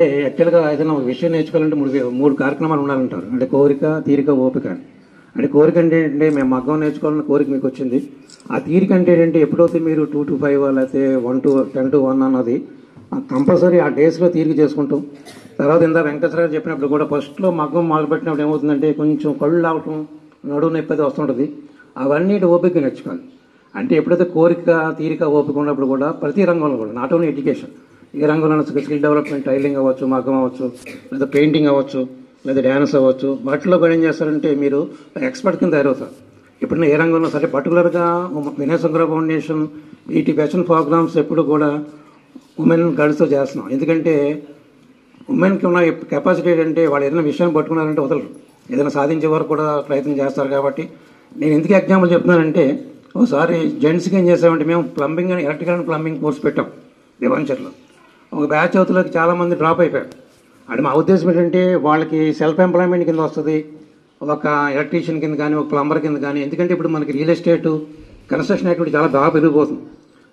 యాక్చువల్గా ఏదైనా ఒక విషయం నేర్చుకోవాలంటే మూడు కార్యక్రమాలు ఉండాలంటారు. అంటే కోరిక, తీరిక, ఓపిక. అంటే కోరిక అంటే ఏంటంటే మేము మగ్గం నేర్చుకోవాలన్న కోరిక మీకు వచ్చింది. ఆ తీరిక అంటే ఏంటంటే ఎప్పుడైతే మీరు 2 to 5 లేకపోతే 1 to 10 to 1 అన్నది కంపల్సరీ ఆ డేస్లో తీరిక చేసుకుంటాం. తర్వాత ఇందా వెంకటేశ్వర గారు చెప్పినప్పుడు కూడా ఫస్ట్లో మగ్గం మొదలుపెట్టినప్పుడు ఏమవుతుందంటే కొంచెం కళ్ళు లాగటం, నడువు నొప్పి అది వస్తుంటుంది. అవన్నీ ఓపిక నేర్చుకోవాలి. అంటే ఎప్పుడైతే కోరిక, తీరిక, ఓపిక ఉన్నప్పుడు కూడా ప్రతి రంగంలో కూడా నాట్ ఓన్లీ ఎడ్యుకేషన్, ఏ రంగంలో స్కిల్ డెవలప్మెంట్, టైలింగ్ అవ్వచ్చు, మగ్గం అవ్వచ్చు, లేదా పెయింటింగ్ అవ్వచ్చు, లేదా డ్యాన్స్ అవ్వచ్చు, వాటిలో కూడా ఏం చేస్తారంటే మీరు ఎక్స్పర్ట్ కింద తయారవుతారు. ఎప్పుడైనా ఏ రంగంలో సరే పర్టికులర్గా వినయ్ సంగ్రహ ఫౌండేషన్ వీటి ఫ్యాషన్ ప్రోగ్రామ్స్ ఎప్పుడు కూడా ఉమెన్ గర్ల్స్తో చేస్తున్నాం. ఎందుకంటే ఉమెన్కి ఉన్న కెపాసిటీ ఏంటంటే వాళ్ళు ఏదైనా విషయాన్ని పట్టుకున్నారంటే వదలరు, ఏదైనా సాధించే వరకు కూడా ప్రయత్నం చేస్తారు. కాబట్టి నేను ఎందుకు ఎగ్జాంపుల్ చెప్తున్నానంటే ఒకసారి జెంట్స్కి ఏం చేసామంటే మేము ప్లంబింగ్ అని ఎలక్ట్రికల్ అండ్ ప్లంబింగ్ కోర్స్ పెట్టాం దివాంచర్లో. ఒక బ్యాచ్ అవుతులకి చాలామంది డ్రాప్ అయిపోయారు. అంటే మా ఉద్దేశం ఏంటంటే వాళ్ళకి సెల్ఫ్ ఎంప్లాయ్మెంట్ కింద వస్తుంది, ఒక ఎలక్ట్రీషియన్ కింద కానీ, ఒక ప్లంబర్ కింద కానీ. ఎందుకంటే ఇప్పుడు మనకి రియల్ ఎస్టేట్, కన్స్ట్రక్షన్ యాక్టివిటీ చాలా బాగా పెరిగిపోతుంది.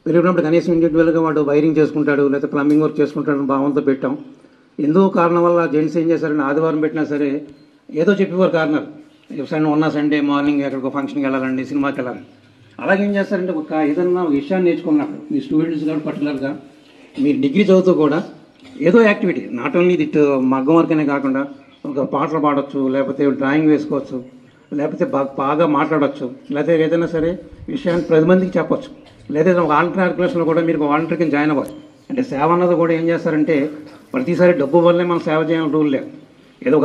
పెరిగినప్పుడు కనీసం ఇండివిజువల్గా వాడు వైరింగ్ చేసుకుంటాడు, లేకపోతే ప్లంబింగ్ వర్క్ చేసుకుంటాడు భావంతో పెట్టాం. ఎందుకు కారణం వల్ల జెంట్స్ ఏం చేశారంటే ఆదివారం పెట్టినా సరే ఏదో చెప్పేవారు కారణాలు. సండే మార్నింగ్ ఎక్కడికో ఫంక్షన్కి వెళ్ళాలండి, సినిమాకి వెళ్ళాలి. అలాగేం చేస్తారంటే ఒక ఏదన్నా విషయాన్ని నేర్చుకున్నప్పుడు మీ స్టూడెంట్స్ కూడా పర్టికులర్గా మీరు డిగ్రీ చదువుతూ కూడా ఏదో యాక్టివిటీ, నాట్ ఓన్లీ ఇట్ మగ్గం వర్క్ అనే కాకుండా ఒక పాటలు పాడవచ్చు, లేకపోతే డ్రాయింగ్ వేసుకోవచ్చు, లేకపోతే బాగా మాట్లాడవచ్చు, లేకపోతే ఏదైనా సరే విషయాన్ని 10 మందికి చెప్పచ్చు, లేదా వాలంటీర్ ఆర్గనైజేషన్లో కూడా మీరు వాలంటీర్ కింద జాయిన్ అవ్వచ్చు. అంటే సేవ అన్నది కూడా ఏం చేస్తారంటే ప్రతిసారి డబ్బు వల్లే మనం సేవ చేయాలని రూల్ లేదు. ఏదో